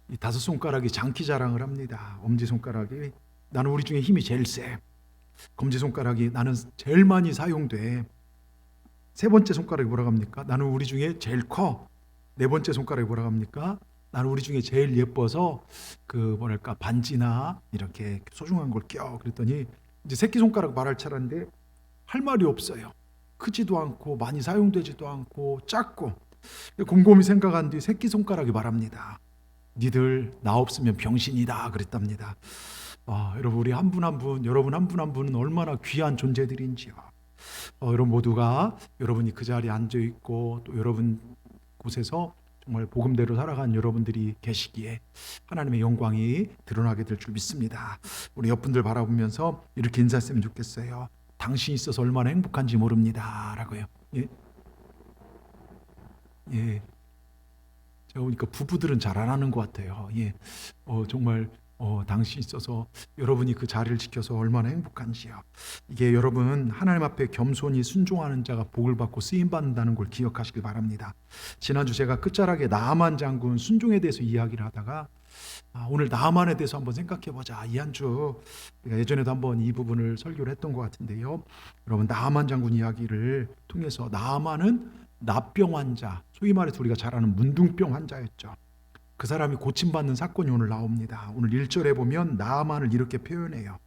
이 다섯 손가락이 장기 자랑을 합니다. 엄지손가락이 나는 우리 중에 힘이 제일 세. 검지손가락이 나는 제일 많이 사용돼. 세 번째 손가락이 뭐라고 합니까? 나는 우리 중에 제일 커. 네 번째 손가락이 뭐라고 합니까? 나는 우리 중에 제일 예뻐서 반지나 이렇게 소중한 걸 껴. 그랬더니 이제 새끼손가락 말할 차례인데 할 말이 없어요. 크지도 않고 많이 사용되지도 않고 작고. 곰곰이 생각한 뒤 새끼손가락이 말합니다. 니들 나 없으면 병신이다 그랬답니다. 여러분 우리 한 분 한 분, 여러분 한 분 한 분은 얼마나 귀한 존재들인지요. 여러분 모두가 여러분이 그 자리에 앉아 있고 또 여러분 곳에서 정말 복음대로 살아간 여러분들이 계시기에 하나님의 영광이 드러나게 될 줄 믿습니다. 우리 옆분들 바라보면서 이렇게 인사했으면 좋겠어요. 당신이 있어서 얼마나 행복한지 모릅니다 라고요. 예. 제가 보니까 부부들은 잘 안 하는 것 같아요. 정말 당신이 있어서 여러분이 그 자리를 지켜서 얼마나 행복한지요. 이게 여러분 하나님 앞에 겸손히 순종하는 자가 복을 받고 쓰임 받는다는 걸 기억하시길 바랍니다. 지난주 제가 끝자락에 나아만 장군 순종에 대해서 이야기를 하다가 오늘 나아만에 대해서 한번 생각해보자. 이 한 주 예전에도 한번 이 부분을 설교를 했던 것 같은데요. 여러분 나아만 장군 이야기를 통해서 나아만은 납병 환자, 소위 말해서 우리가 잘 아는 문둥병 환자였죠. 그 사람이 고침받는 사건이 오늘 나옵니다. 오늘 1절에 보면 나아만을 이렇게 표현해요.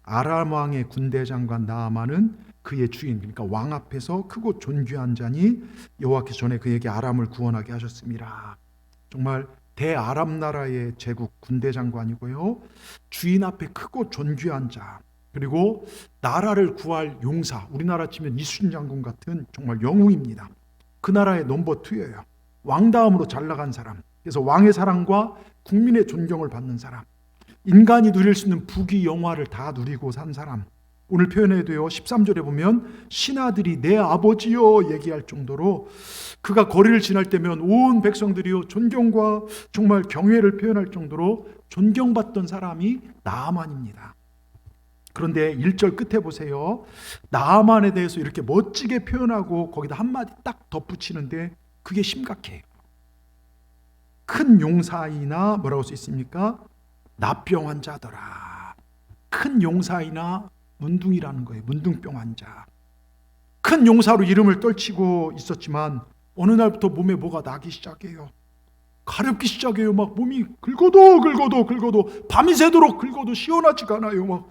아람 왕의 군대 장관 나아만은 그의 주인, 그러니까 왕 앞에서 크고 존귀한 자니 여호와께서 전에 그에게 아람을 구원하게 하셨습니다. 정말 대아람 나라의 제국 군대 장관이고요. 주인 앞에 크고 존귀한 자, 그리고 나라를 구할 용사, 우리나라 치면 이순 장군 같은 정말 영웅입니다. 그 나라의 넘버 2예요. 왕 다음으로 잘 나간 사람. 그래서 왕의 사랑과 국민의 존경을 받는 사람. 인간이 누릴 수 있는 부귀 영화를 다 누리고 산 사람. 오늘 표현해도요. 13절에 보면 신하들이 내 아버지요 얘기할 정도로 그가 거리를 지날 때면 온 백성들이요 존경과 정말 경외를 표현할 정도로 존경받던 사람이 나아만입니다. 그런데 1절 끝에 보세요. 나아만에 대해서 이렇게 멋지게 표현하고 거기다 한마디 딱 덧붙이는데 그게 심각해요. 큰 용사이나 뭐라고 써 있습니까? 납병 환자더라. 큰 용사이나 문둥이라는 거예요. 문둥병 환자. 큰 용사로 이름을 떨치고 있었지만 어느 날부터 몸에 뭐가 나기 시작해요. 가렵기 시작해요. 막 몸이 긁어도 밤이 새도록 긁어도 시원하지가 않아요.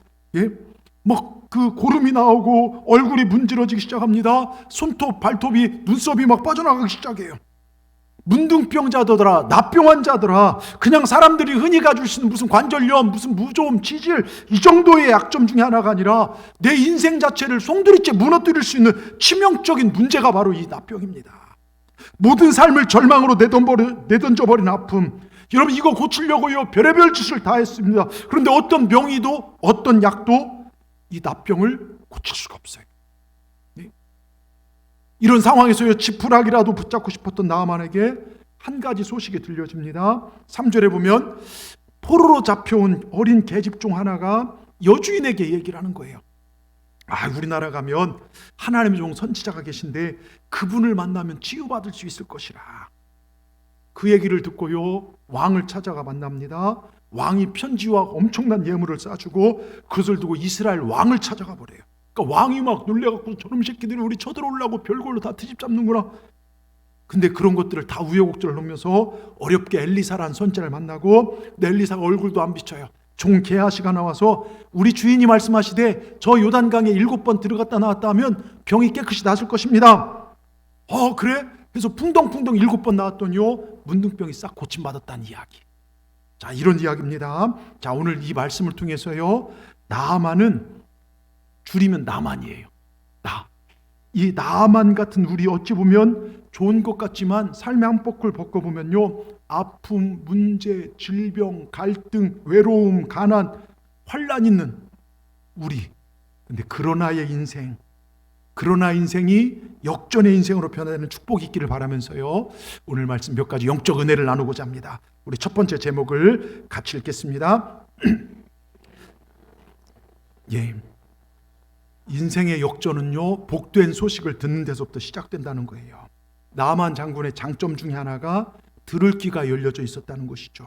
막 그 고름이 나오고 얼굴이 문지러지기 시작합니다. 손톱, 발톱이, 눈썹이 막 빠져나가기 시작해요. 문둥병자더라, 납병 환자더라. 그냥 사람들이 흔히 가질 수 있는 무슨 관절염, 무슨 무좀, 치질 이 정도의 약점 중에 하나가 아니라 내 인생 자체를 송두리째 무너뜨릴 수 있는 치명적인 문제가 바로 이 납병입니다. 모든 삶을 절망으로 내던져버린 아픔. 여러분 이거 고치려고요 별의별 짓을 다 했습니다. 그런데 어떤 병이도 어떤 약도 이 납병을 고칠 수가 없어요. 이런 상황에서요 지푸라기라도 붙잡고 싶었던 나아만에게 한 가지 소식이 들려집니다. 3절에 보면 포로로 잡혀온 어린 계집 중 하나가 여주인에게 얘기를 하는 거예요. 우리나라 가면 하나님의 종 선지자가 계신데 그분을 만나면 치유받을 수 있을 것이라. 그 얘기를 듣고요 왕을 찾아가 만납니다. 왕이 편지와 엄청난 예물을 싸주고 그것을 두고 이스라엘 왕을 찾아가 버려요. 그러니까 왕이 막 놀래갖고 저놈 새끼들이 우리 쳐들어오려고 별걸로 다 트집 잡는구나. 근데 그런 것들을 다 우여곡절을 놓으면서 어렵게 엘리사라는 선지자를 만나고 엘리사가 얼굴도 안 비쳐요. 종 게하시가 나와서 우리 주인이 말씀하시되 저 요단강에 7번 들어갔다 나왔다 하면 병이 깨끗이 나을 것입니다. 그래? 그래서 풍덩풍덩 7번 나왔더니요 문둥병이 싹 고침받았다는 이야기. 자, 이런 이야기입니다. 자, 오늘 이 말씀을 통해서요 나아만은 줄이면 나만이에요. 이 나아만 같은 우리 어찌 보면 좋은 것 같지만 삶의 한 포크를 벗겨보면요 아픔, 문제, 질병, 갈등, 외로움, 가난, 환난 있는 우리. 근데 그러나 인생이 역전의 인생으로 변화되는 축복이 있기를 바라면서요 오늘 말씀 몇 가지 영적 은혜를 나누고자 합니다. 우리 첫 번째 제목을 같이 읽겠습니다. 인생의 역전은요 복된 소식을 듣는 데서부터 시작된다는 거예요. 나아만 장군의 장점 중에 하나가 들을 귀가 열려져 있었다는 것이죠.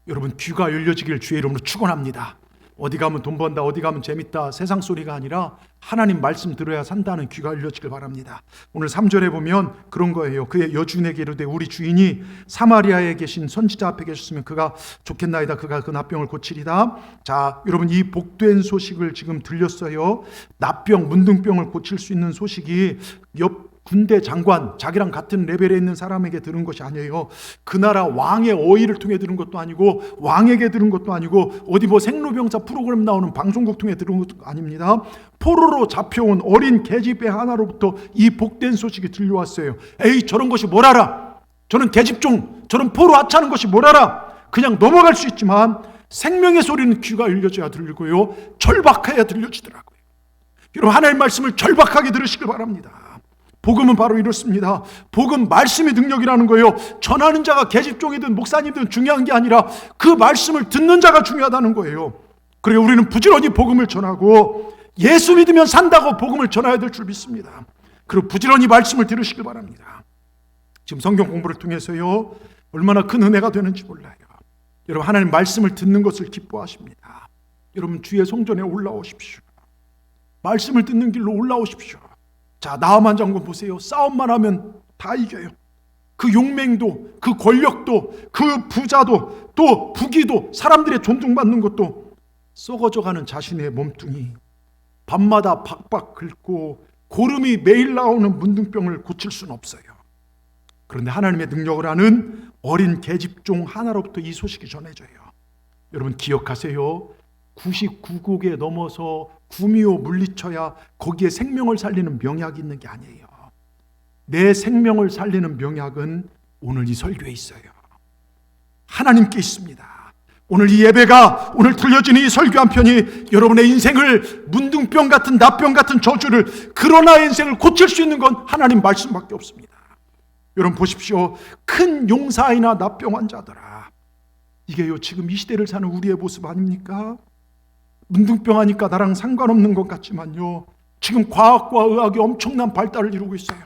여러분, 귀가 열려지길 주의 이름으로 축원합니다. 어디 가면 돈 번다, 어디 가면 재밌다, 세상 소리가 아니라 하나님 말씀 들어야 산다는 귀가 열려지길 바랍니다. 오늘 3절에 보면 그런 거예요. 그의 여주인에게 이르되 우리 주인이 사마리아에 계신 선지자 앞에 계셨으면 그가 좋겠나이다. 그가 그 납병을 고치리다. 자, 여러분, 이 복된 소식을 지금 들렸어요. 납병, 문둥병을 고칠 수 있는 소식이 옆 군대 장관, 자기랑 같은 레벨에 있는 사람에게 들은 것이 아니에요. 그 나라 왕의 어의를 통해 들은 것도 아니고, 왕에게 들은 것도 아니고, 어디 뭐 생로병사 프로그램 나오는 방송국 통해 들은 것도 아닙니다. 포로로 잡혀온 어린 계집애 하나로부터 이 복된 소식이 들려왔어요. 에이, 저런 것이 뭘 알아? 저는 계집종, 저런 포로 하찮은 것이 뭘 알아? 그냥 넘어갈 수 있지만 생명의 소리는 귀가 열려져야 들리고요, 절박해야 들려지더라고요. 여러분, 하나님의 말씀을 절박하게 들으시길 바랍니다. 복음은 바로 이렇습니다. 복음, 말씀이 능력이라는 거예요. 전하는 자가 계집종이든 목사님이든 중요한 게 아니라 그 말씀을 듣는 자가 중요하다는 거예요. 그리고 우리는 부지런히 복음을 전하고 예수 믿으면 산다고 복음을 전해야 될 줄 믿습니다. 그리고 부지런히 말씀을 들으시길 바랍니다. 지금 성경 공부를 통해서요, 얼마나 큰 은혜가 되는지 몰라요. 여러분, 하나님 말씀을 듣는 것을 기뻐하십니다. 여러분, 주의 성전에 올라오십시오. 말씀을 듣는 길로 올라오십시오. 자, 나아만 장군 보세요. 싸움만 하면 다 이겨요. 그 용맹도, 그 권력도, 그 부자도, 또 부귀도, 사람들의 존중받는 것도 썩어져가는 자신의 몸뚱이, 밤마다 박박 긁고 고름이 매일 나오는 문둥병을 고칠 수는 없어요. 그런데 하나님의 능력을 아는 어린 계집종 하나로부터 이 소식이 전해져요. 여러분, 기억하세요. 99곡에 넘어서 구미호 물리쳐야 거기에 생명을 살리는 명약이 있는 게 아니에요. 내 생명을 살리는 명약은 오늘 이 설교에 있어요. 하나님께 있습니다. 오늘 이 예배가, 오늘 들려지는 이 설교 한 편이 여러분의 인생을, 문둥병 같은, 납병 같은 저주를, 그러나 인생을 고칠 수 있는 건 하나님 말씀밖에 없습니다. 여러분 보십시오. 큰 용사이나 납병 환자들아, 이게요, 지금 이 시대를 사는 우리의 모습 아닙니까? 문둥병 하니까 나랑 상관없는 것 같지만요, 지금 과학과 의학이 엄청난 발달을 이루고 있어요.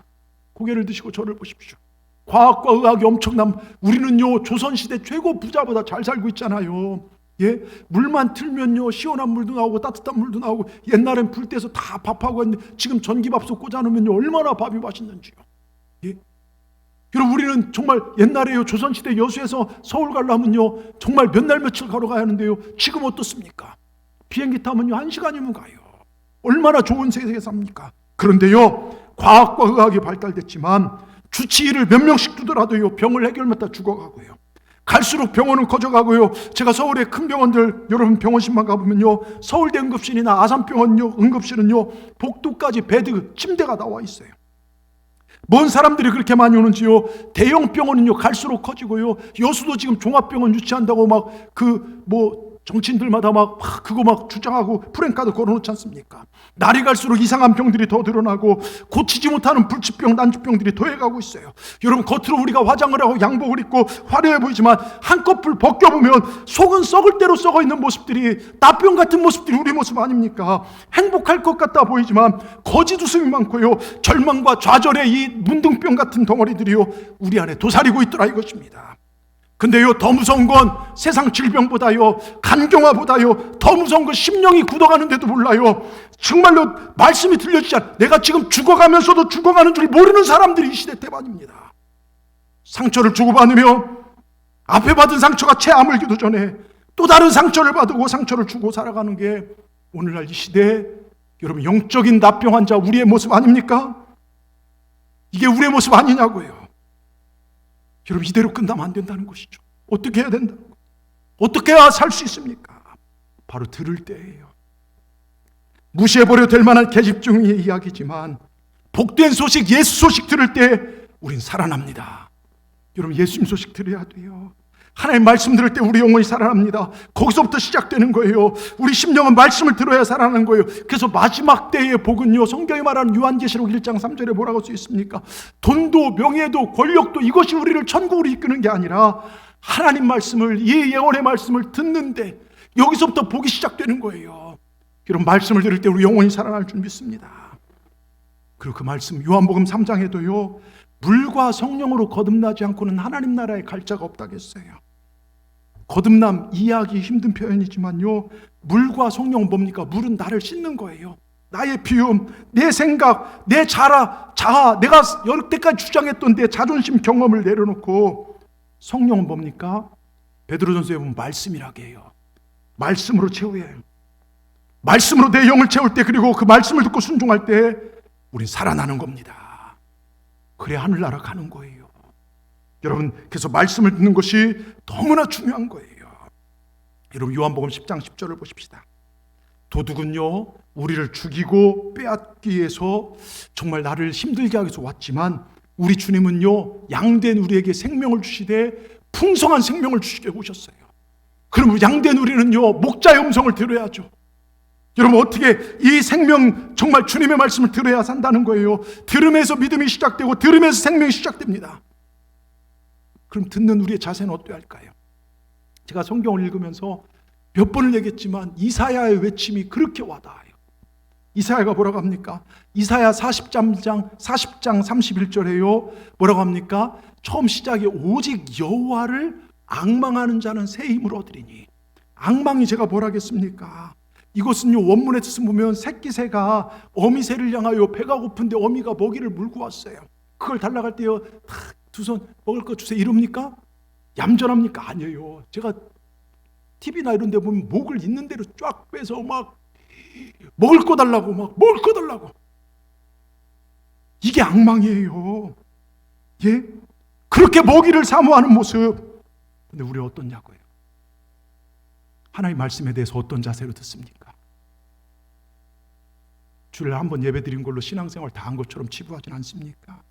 고개를 드시고 저를 보십시오. 과학과 의학이 엄청난, 우리는요 조선시대 최고 부자보다 잘 살고 있잖아요. 예? 물만 틀면요 시원한 물도 나오고 따뜻한 물도 나오고, 옛날엔 불 떼서 다 밥하고 했는데 지금 전기밥솥 꽂아놓으면요 얼마나 밥이 맛있는지요. 예? 여러분, 우리는 정말 옛날에요 조선시대 여수에서 서울 가려면요 정말 몇 날 며칠 걸어가야 하는데요, 지금 어떻습니까? 비행기 타면요 1시간이면 가요. 얼마나 좋은 세상에 삽니까? 그런데요, 과학과 의학이 발달됐지만 주치의를 몇 명씩 두더라도요 병을 해결 못하다 죽어가고요. 갈수록 병원은 커져가고요. 제가 서울의 큰 병원들, 여러분 병원실만 가보면요, 서울대 응급실이나 아산병원요 응급실은요 복도까지 베드, 침대가 나와 있어요. 뭔 사람들이 그렇게 많이 오는지요. 대형 병원은요 갈수록 커지고요. 여수도 지금 종합병원 유치한다고 막 정치인들마다 그거 주장하고 프랭카드 걸어놓지 않습니까? 날이 갈수록 이상한 병들이 더 드러나고 고치지 못하는 불치병, 난치병들이 더해가고 있어요. 여러분, 겉으로 우리가 화장을 하고 양복을 입고 화려해 보이지만 한꺼풀 벗겨보면 속은 썩을 대로 썩어있는 모습들이, 나병 같은 모습들이 우리 모습 아닙니까? 행복할 것 같다 보이지만 거짓 웃음이 많고요, 절망과 좌절의 이 문둥병 같은 덩어리들이요 우리 안에 도사리고 있더라 이것입니다. 근데요, 더 무서운 건 세상 질병보다요, 간경화보다요, 더 무서운 건 심령이 굳어가는데도 몰라요. 정말로 말씀이 들려지지 않아. 내가 지금 죽어가면서도 죽어가는 줄 모르는 사람들이 이 시대 대반입니다. 상처를 주고받으며 앞에 받은 상처가 채 아물기도 전에 또 다른 상처를 받고 상처를 주고 살아가는 게 오늘날 이 시대, 여러분 영적인 납병 환자 우리의 모습 아닙니까? 이게 우리의 모습 아니냐고요. 여러분, 이대로 끝나면 안 된다는 것이죠. 어떻게 해야 된다는 거예요? 어떻게 해야 살 수 있습니까? 바로 들을 때예요. 무시해버려도 될 만한 계집종의 이야기지만 복된 소식, 예수 소식 들을 때 우린 살아납니다. 여러분, 예수님 소식 들어야 돼요. 하나님 말씀 들을 때 우리 영혼이 살아납니다. 거기서부터 시작되는 거예요. 우리 심령은 말씀을 들어야 살아나는 거예요. 그래서 마지막 때의 복은요, 성경이 말하는 요한계시록 1장 3절에 뭐라고 써 있습니까? 돈도 명예도 권력도 이것이 우리를 천국으로 이끄는 게 아니라 하나님 말씀을, 이 예언의 말씀을 듣는데 여기서부터 복이 시작되는 거예요. 여러분, 말씀을 들을 때 우리 영혼이 살아날 줄 믿습니다. 그리고 그 말씀 요한복음 3장에도요 물과 성령으로 거듭나지 않고는 하나님 나라에 갈 자가 없다고 했어요. 거듭남 이해하기 힘든 표현이지만요, 물과 성령은 뭡니까? 물은 나를 씻는 거예요. 나의 비움, 내 생각, 내 자아, 내가 여태까지 주장했던 내 자존심 경험을 내려놓고, 성령은 뭡니까? 베드로전서에 보면 말씀이라게 해요. 말씀으로 채워야 해요. 말씀으로 내 영을 채울 때, 그리고 그 말씀을 듣고 순종할 때 우린 살아나는 겁니다. 그래야 하늘나라 가는 거예요. 여러분, 그래서 말씀을 듣는 것이 너무나 중요한 거예요. 여러분, 요한복음 10장 10절을 보십시다. 도둑은요, 우리를 죽이고 빼앗기 위해서 정말 나를 힘들게 하기 위해서 왔지만, 우리 주님은요, 양된 우리에게 생명을 주시되 풍성한 생명을 주시게 오셨어요. 그럼 양된 우리는요, 목자의 음성을 들어야죠. 여러분, 어떻게 이 생명, 정말 주님의 말씀을 들어야 산다는 거예요. 들음에서 믿음이 시작되고 들음에서 생명이 시작됩니다. 그럼 듣는 우리의 자세는 어떠해야 할까요? 제가 성경을 읽으면서 몇 번을 얘기했지만 이사야의 외침이 그렇게 와닿아요. 이사야가 뭐라고 합니까? 이사야 40장 31절에요. 뭐라고 합니까? 처음 시작에 오직 여호와를 앙망하는 자는 새 힘을 얻으리니. 앙망이 제가 뭘 하겠습니까? 이것은요, 원문에 보면 새끼새가 어미새를 향하여 배가 고픈데 어미가 먹이를 물고 왔어요. 그걸 달라갈 때요, 두 손 먹을 거 주세요 이럽니까? 얌전합니까? 아니에요. 제가 TV나 이런 데 보면 목을 있는 대로 쫙 빼서 막 먹을 거 달라고, 막 먹을 거 달라고. 이게 앙망이에요. 예? 그렇게 먹이를 사모하는 모습. 근데 우리 어떻냐고요? 하나님 말씀에 대해서 어떤 자세로 듣습니까? 주를 한번 예배 드린 걸로 신앙생활 다 한 것처럼 치부하진 않습니까?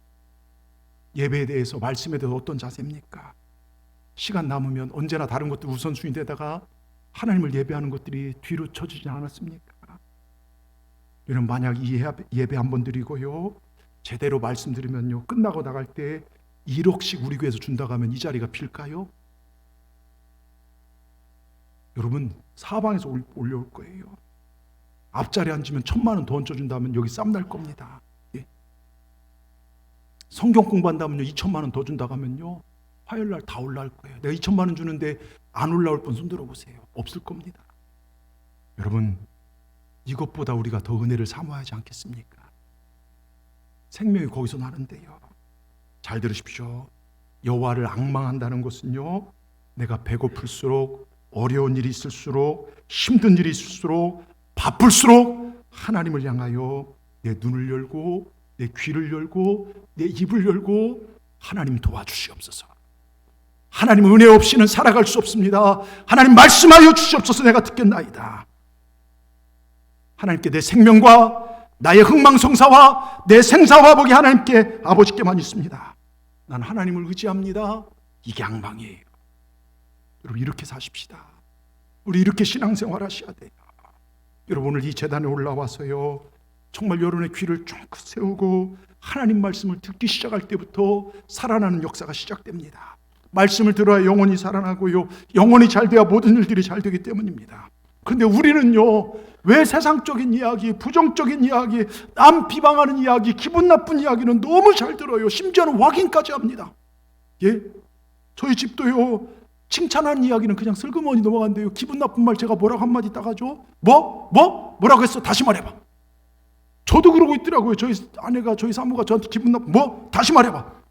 예배에 대해서, 말씀에 대해서 어떤 자세입니까? 시간 남으면 언제나 다른 것들 우선순위 되다가 하나님을 예배하는 것들이 뒤로 쳐지지 않았습니까? 여러분, 만약 이 예배 한번 드리고요, 제대로 말씀드리면요, 끝나고 나갈 때 1억씩 우리 교회에서 준다고 하면 이 자리가 빌까요? 여러분, 사방에서 올려올 거예요. 앞자리에 앉으면 1,000만 원 더 얹어준다면 여기 쌈 날 겁니다. 예. 성경 공부한다면요, 2,000만 원 더 준다고 하면요, 화요일날 다 올라올 거예요. 내가 2,000만 원 주는데 안 올라올 분 손 들어보세요. 없을 겁니다. 여러분, 이것보다 우리가 더 은혜를 사모하지 않겠습니까? 생명이 거기서 나는데요. 잘 들으십시오. 여호와를 앙망한다는 것은요, 내가 배고플수록, 어려운 일이 있을수록, 힘든 일이 있을수록, 바쁠수록 하나님을 향하여 내 눈을 열고 내 귀를 열고 내 입을 열고, 하나님 도와주시옵소서. 하나님 은혜 없이는 살아갈 수 없습니다. 하나님 말씀하여 주시옵소서. 내가 듣겠나이다. 하나님께 내 생명과 나의 흥망성사와 내 생사화복이 하나님께, 아버지께만 있습니다. 난 하나님을 의지합니다. 이게 앙망이에요. 여러분, 이렇게 사십시다. 우리 이렇게 신앙생활 하셔야 돼요. 여러분, 오늘 이 제단에 올라와서요, 정말 여러분의 귀를 쫑긋 세우고 하나님 말씀을 듣기 시작할 때부터 살아나는 역사가 시작됩니다. 말씀을 들어야 영혼이 살아나고요, 영혼이 잘 돼야 모든 일들이 잘 되기 때문입니다. 그런데 우리는요, 왜 세상적인 이야기, 부정적인 이야기, 남 비방하는 이야기, 기분 나쁜 이야기는 너무 잘 들어요. 심지어는 확인까지 합니다. 예? 저희 집도요, 칭찬하는 이야기는 그냥 슬그머니 넘어간대요. 기분 나쁜 말 제가 뭐라고 한마디 딱 하죠. 뭐라고 했어? 다시 말해봐. 저도 그러고 있더라고요. 저희 아내가, 저희 사모가 저한테 기분 나쁜, 다시 말해봐.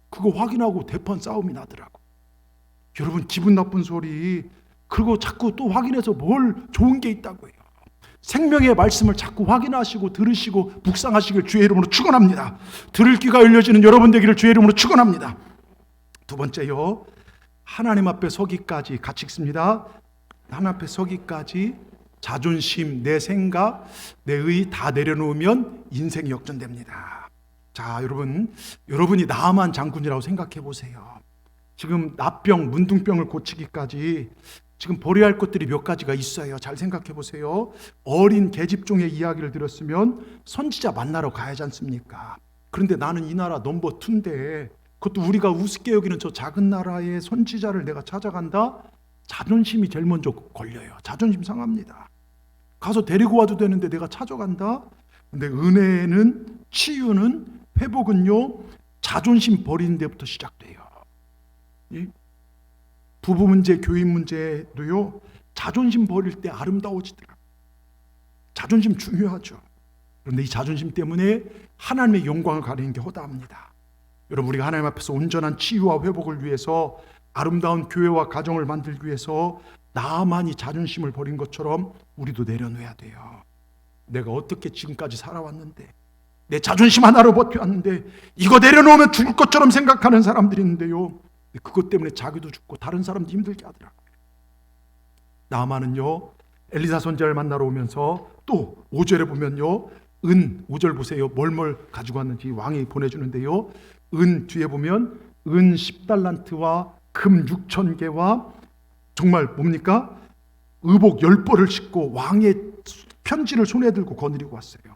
그거 확인하고 대판 싸움이 나더라고. 여러분, 기분 나쁜 소리, 그리고 자꾸 또 확인해서 뭘 좋은 게 있다고요. 생명의 말씀을 자꾸 확인하시고 들으시고 묵상하시길 주의 이름으로 축원합니다. 들을 귀가 열려지는 여러분 되기를 주의 이름으로 축원합니다. 두 번째요, 하나님 앞에 서기까지, 같이 읽습니다. 하나님 앞에 서기까지 자존심, 내 생각, 내 의 다 내려놓으면 인생이 역전됩니다. 자, 여러분이 나아만 장군이라고 생각해 보세요. 지금 나병, 문둥병을 고치기까지 지금 버려야 할 것들이 몇 가지가 있어요. 잘 생각해 보세요. 어린 계집종의 이야기를 들었으면 선지자 만나러 가야지 않습니까? 그런데 나는 이 나라 넘버 2인데, 그것도 우리가 우습게 여기는 저 작은 나라의 선지자를 내가 찾아간다? 자존심이 제일 먼저 걸려요. 자존심 상합니다. 가서 데리고 와도 되는데 내가 찾아간다? 근데 은혜는, 치유는, 회복은요, 자존심 버리는 데부터 시작돼요. 부부 문제, 교인 문제도요, 자존심 버릴 때 아름다워지더라고요. 자존심 중요하죠. 그런데 이 자존심 때문에 하나님의 영광을 가리는 게 허다합니다. 여러분, 우리가 하나님 앞에서 온전한 치유와 회복을 위해서, 아름다운 교회와 가정을 만들기 위해서 나만이 자존심을 버린 것처럼 우리도 내려놓아야 돼요. 내가 어떻게 지금까지 살아왔는데, 내 자존심 하나로 버텨왔는데 이거 내려놓으면 죽을 것처럼 생각하는 사람들이 있는데요, 그것 때문에 자기도 죽고 다른 사람도 힘들게 하더라고요. 나만은요, 엘리사 선지자를 만나러 오면서 또 5절에 보면요, 은 5절 보세요. 뭘 가지고 왔는지 왕이 보내주는데요, 은 뒤에 보면 은 10달란트와 금 6,000개와 정말 뭡니까? 의복 10벌을 싣고 왕의 편지를 손에 들고 거느리고 왔어요.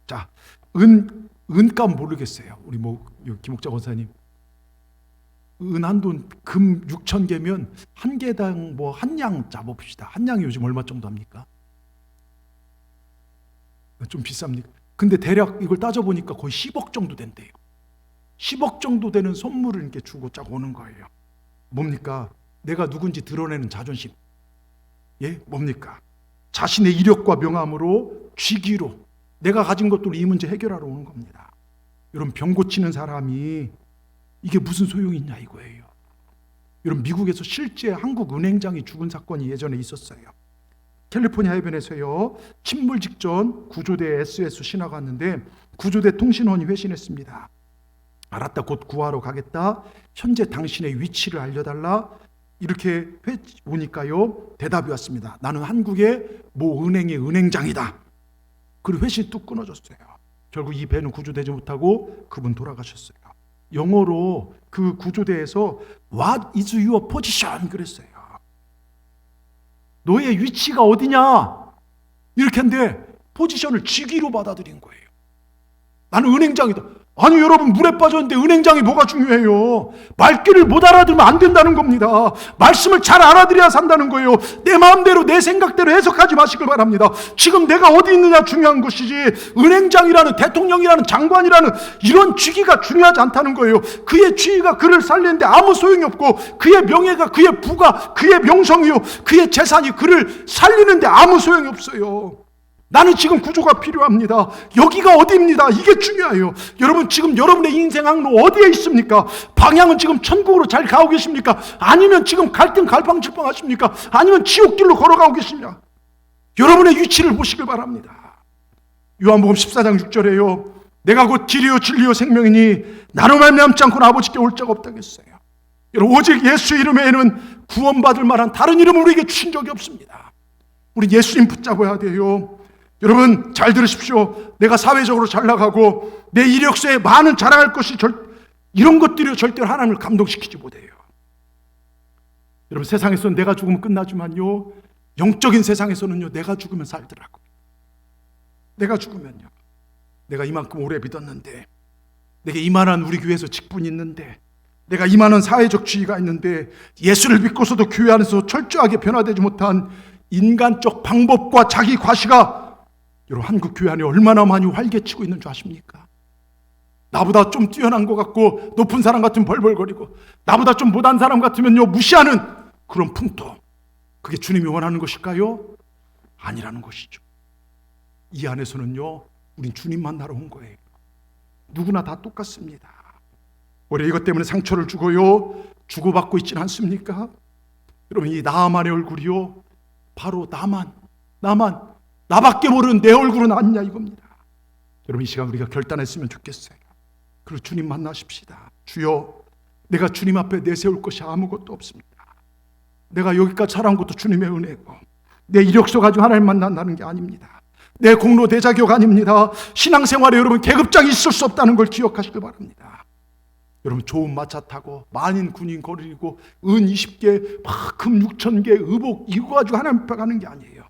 자, 은값 모르겠어요. 우리 김옥자 권사님, 은 한 돈, 금 6,000개면 한 개당 한 양 잡아봅시다. 한 양이 요즘 얼마 정도 합니까? 좀 비쌉니까? 근데 대략 이걸 따져보니까 거의 10억 정도 된대요. 10억 정도 되는 선물을 이렇게 주고 짝 오는 거예요. 뭡니까? 내가 누군지 드러내는 자존심. 예? 뭡니까? 자신의 이력과 명함으로 쥐기로 내가 가진 것들로 이 문제 해결하러 오는 겁니다. 여러분, 병 고치는 사람이 이게 무슨 소용이 있냐 이거예요. 여러분, 미국에서 실제 한국 은행장이 죽은 사건이 예전에 있었어요. 캘리포니아 해변에서요, 침몰 직전 구조대 SOS 신화가 왔는데 구조대 통신원이 회신했습니다. 알았다, 곧 구하러 가겠다, 현재 당신의 위치를 알려달라, 이렇게 오니까요, 대답이 왔습니다. 나는 한국의 모 은행의 은행장이다. 그리고 회신이 뚝 끊어졌어요. 결국 이 배는 구조되지 못하고 그분 돌아가셨어요. 영어로 그 구조대에서 What is your position? 그랬어요. 너의 위치가 어디냐? 이렇게 했는데 포지션을 직위로 받아들인 거예요. 나는 은행장이다. 아니 여러분, 물에 빠졌는데 은행장이 뭐가 중요해요? 말귀를 못 알아들으면 안 된다는 겁니다. 말씀을 잘 알아들여야 산다는 거예요. 내 마음대로 내 생각대로 해석하지 마시길 바랍니다. 지금 내가 어디 있느냐 중요한 것이지, 은행장이라는, 대통령이라는, 장관이라는 이런 직위가 중요하지 않다는 거예요. 그의 직위가 그를 살리는데 아무 소용이 없고, 그의 명예가, 그의 부가, 그의 명성이요, 그의 재산이 그를 살리는데 아무 소용이 없어요. 나는 지금 구조가 필요합니다. 여기가 어디입니다. 이게 중요해요. 여러분, 지금 여러분의 인생 항로 어디에 있습니까? 방향은 지금 천국으로 잘 가고 계십니까? 아니면 지금 갈등 갈팡질팡 하십니까? 아니면 지옥길로 걸어가고 계십니까? 여러분의 위치를 보시길 바랍니다. 요한복음 14장 6절에요, 내가 곧 길이요 진리요 생명이니 나로 말미암지 않고는 아버지께 올 자가 없다고 했어요. 여러분, 오직 예수 이름에는 구원받을 만한 다른 이름을 우리에게 주신 적이 없습니다. 우리 예수님 붙잡아야 돼요. 여러분, 잘 들으십시오. 내가 사회적으로 잘 나가고 내 이력서에 많은 자랑할 것이 이런 것들이 절대로 하나님을 감동시키지 못해요. 여러분, 세상에서는 내가 죽으면 끝나지만요, 영적인 세상에서는요, 내가 죽으면 살더라고요. 내가 죽으면요, 내가 이만큼 오래 믿었는데, 내게 이만한 우리 교회에서 직분이 있는데, 내가 이만한 사회적 지위가 있는데, 예수를 믿고서도 교회 안에서 철저하게 변화되지 못한 인간적 방법과 자기 과시가 여러분, 한국 교회 안에 얼마나 많이 활개치고 있는 줄 아십니까? 나보다 좀 뛰어난 것 같고 높은 사람 같으면 벌벌거리고, 나보다 좀 못한 사람 같으면요 무시하는 그런 풍토. 그게 주님이 원하는 것일까요? 아니라는 것이죠. 이 안에서는요, 우린 주님 만나러 온 거예요. 누구나 다 똑같습니다. 오히려 이것 때문에 상처를 주고요, 주고받고 있지는 않습니까? 여러분, 이 나만의 얼굴이요, 바로 나밖에 모르는 내 얼굴은 아니냐 이겁니다. 여러분, 이 시간 우리가 결단했으면 좋겠어요. 그리고 주님 만나십시다. 주여, 내가 주님 앞에 내세울 것이 아무것도 없습니다. 내가 여기까지 살아온 것도 주님의 은혜고, 내 이력서 가지고 하나님 만난다는 게 아닙니다. 내 공로, 내 자격 아닙니다. 신앙생활에 여러분, 계급장이 있을 수 없다는 걸 기억하시길 바랍니다. 여러분, 좋은 마차 타고 만인 군인 거리고 은 20개, 금 6,000개, 의복 이거 가지고 하나님 앞에 가는 게 아니에요.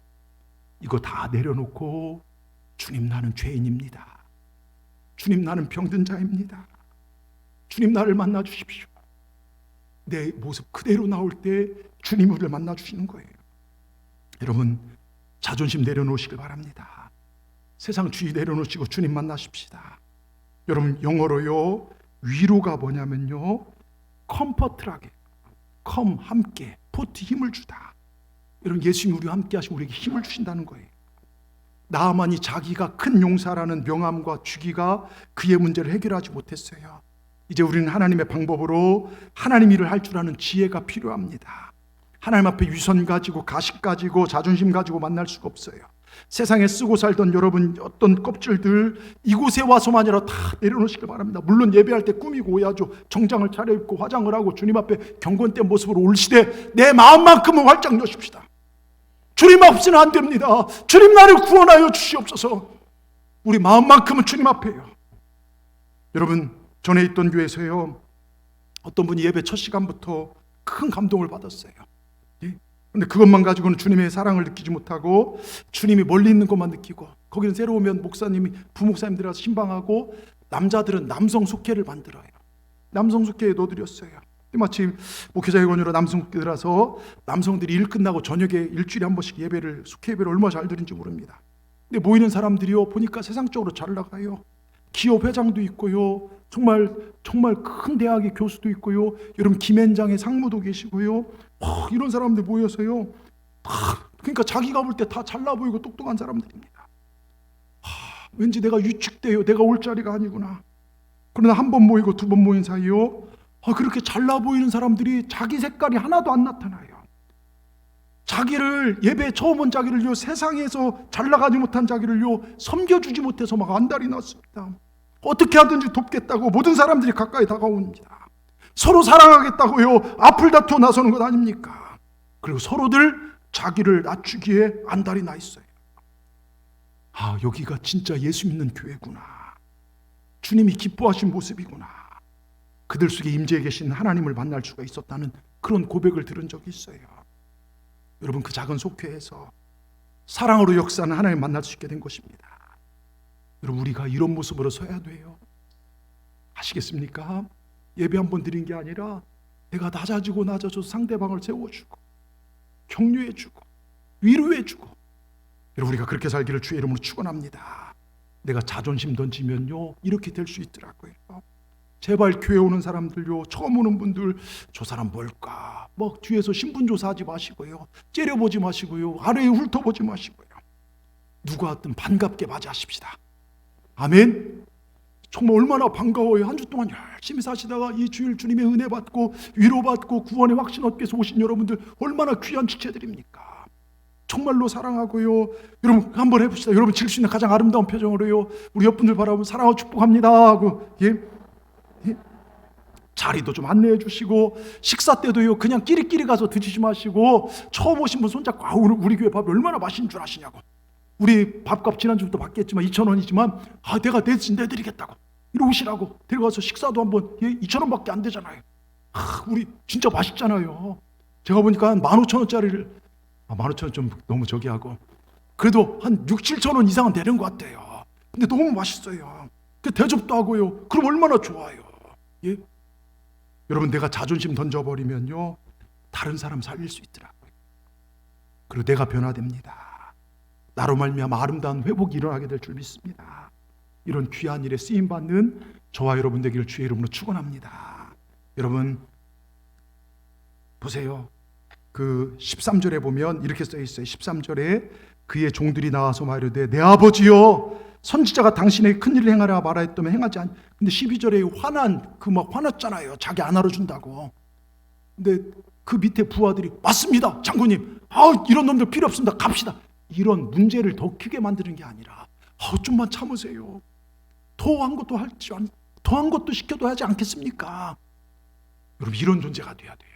이거 다 내려놓고, 주님, 나는 죄인입니다. 주님, 나는 병든 자입니다. 주님, 나를 만나 주십시오. 내 모습 그대로 나올 때 주님 우리를 만나 주시는 거예요. 여러분, 자존심 내려놓으시길 바랍니다. 세상 주의 내려놓으시고 주님 만나십시다. 여러분, 영어로요, 위로가 뭐냐면요, 컴포트라게, 함께, 포트 힘을 주다. 여러분, 예수님이 우리와 함께 하시고 우리에게 힘을 주신다는 거예요. 나아만이 자기가 큰 용사라는 명함과 주기가 그의 문제를 해결하지 못했어요. 이제 우리는 하나님의 방법으로 하나님 일을 할 줄 아는 지혜가 필요합니다. 하나님 앞에 위선 가지고 가식 가지고 자존심 가지고 만날 수가 없어요. 세상에 쓰고 살던 여러분 어떤 껍질들 이곳에 와서만이라 다 내려놓으시길 바랍니다. 물론 예배할 때 꾸미고 오야죠. 정장을 차려입고 화장을 하고 주님 앞에 경건된 모습으로 올 시대 내 마음만큼은 활짝 여십시다. 주님 없이는 안 됩니다. 주님 나를 구원하여 주시옵소서. 우리 마음만큼은 주님 앞에요. 여러분, 전에 있던 교회에서요, 어떤 분이 예배 첫 시간부터 큰 감동을 받았어요. 그런데 그것만 가지고는 주님의 사랑을 느끼지 못하고 주님이 멀리 있는 것만 느끼고, 거기는 새로 오면 목사님이 부목사님들이 와서 신방하고 남자들은 남성 속회를 만들어요. 남성 속회에 넣어드렸어요. 마침 목회자의 권유로 남성 속회에 들어서 남성들이 일 끝나고 저녁에 일주일에 한 번씩 예배를, 속회 예배를 얼마나 잘 드린지 모릅니다. 근데 모이는 사람들이요, 보니까 세상적으로 잘 나가요. 기업 회장도 있고요, 정말 큰 대학의 교수도 있고요, 여러분 김앤장의 상무도 계시고요, 이런 사람들 모여서요, 그러니까 자기가 볼 때 다 잘나 보이고 똑똑한 사람들입니다. 왠지 내가 위축돼요. 내가 올 자리가 아니구나. 그러나 한 번 모이고 두 번 모인 사이요, 그렇게 잘나 보이는 사람들이 자기 색깔이 하나도 안 나타나요. 자기를, 예배 처음 온 자기를요, 세상에서 잘 나가지 못한 자기를요 섬겨주지 못해서 막 안달이 났습니다. 어떻게 하든지 돕겠다고 모든 사람들이 가까이 다가옵니다. 서로 사랑하겠다고요 앞을 다투어 나서는 것 아닙니까? 그리고 서로들 자기를 낮추기에 안달이 나 있어요. 여기가 진짜 예수 믿는 교회구나. 주님이 기뻐하신 모습이구나. 그들 속에 임재해 계신 하나님을 만날 수가 있었다는 그런 고백을 들은 적이 있어요. 여러분, 그 작은 속회에서 사랑으로 역사하는 하나님을 만날 수 있게 된 것입니다. 여러분, 우리가 이런 모습으로 서야 돼요. 아시겠습니까? 예배 한 번 드린 게 아니라 내가 낮아져서 상대방을 세워주고 격려해주고 위로해주고, 여러분, 우리가 그렇게 살기를 주의 이름으로 축원합니다. 내가 자존심 던지면요 이렇게 될 수 있더라고요. 제발 교회 오는 사람들요, 처음 오는 분들, 저 사람 뭘까? 막 뒤에서 신분조사하지 마시고요, 째려보지 마시고요, 아래에 훑어보지 마시고요, 누가 왔든 반갑게 맞이하십시다. 아멘. 정말 얼마나 반가워요. 한 주 동안 열심히 사시다가 이 주일 주님의 은혜 받고 위로받고 구원의 확신 얻기 위해서 오신 여러분들 얼마나 귀한 지체들입니까? 정말로 사랑하고요. 여러분 한번 해봅시다. 여러분 질 수 있는 가장 아름다운 표정으로요, 우리 옆분들 바라보면 사랑하고 축복합니다 하고, 자리도 좀 안내해 주시고, 식사 때도요 그냥 끼리끼리 가서 드시지 마시고, 처음 오신 분 손잡고 우리 교회 밥이 얼마나 맛있는 줄 아시냐고, 우리 밥값 지난주부터 받겠지만 2,000원이지만 내가 대신 내드리겠다고 이리 오시라고 데려가서 식사도 한번 2,000원밖에 안 되잖아요. 우리 진짜 맛있잖아요. 제가 보니까 한 15,000원짜리를 15,000원 좀 너무 저기 하고, 그래도 한 6,000-7,000원 이상은 되는 것 같아요. 근데 너무 맛있어요. 대접도 하고요. 그럼 얼마나 좋아요. 예? 여러분, 내가 자존심 던져버리면요 다른 사람 살릴 수 있더라고요. 그리고 내가 변화됩니다. 나로 말미암아 아름다운 회복이 일어나게 될 줄 믿습니다. 이런 귀한 일에 쓰임받는 저와 여러분 되기를 주의 이름으로 축원합니다. 여러분 보세요. 그 13절에 보면 이렇게 써 있어요. 13절에 그의 종들이 나와서 말하되 내 아버지여, 선지자가 당신에게 큰일을 행하라 말하였다면 행하지 않. 근데 12절에 화났잖아요. 자기 안 알아준다고. 근데 그 밑에 부하들이 맞습니다 장군님, 이런 놈들 필요 없습니다, 갑시다. 이런 문제를 더 크게 만드는 게 아니라 좀만 참으세요. 더한 것도 시켜도 하지 않겠습니까? 여러분, 이런 존재가 돼야 돼요.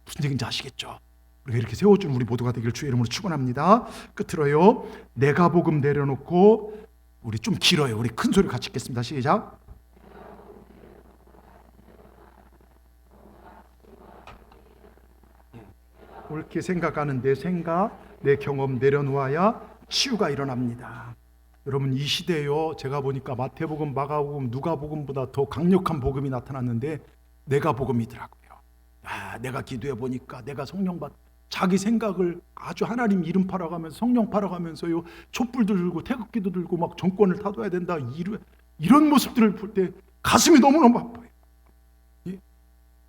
무슨 얘기인지 아시겠죠? 우리가 이렇게 세워준 우리 모두가 되기를 주의 이름으로 축원합니다. 끝으로요, 내가 복음 내려놓고, 우리 좀 길어요. 우리 큰 소리 같이 읽겠습니다. 시작. 옳게 생각하는 내 생각, 내 경험 내려놓아야 치유가 일어납니다. 여러분, 이 시대에요, 제가 보니까 마태복음, 마가복음, 누가복음보다 더 강력한 복음이 나타났는데 내가 복음이더라고요. 내가 기도해 보니까 내가 성령 받, 자기 생각을 아주 하나님 이름 팔아가면서 성령 팔아가면서요 촛불도 들고 태극기도 들고 막 정권을 타도야 된다, 이런 모습들을 볼 때 가슴이 너무너무 아파요.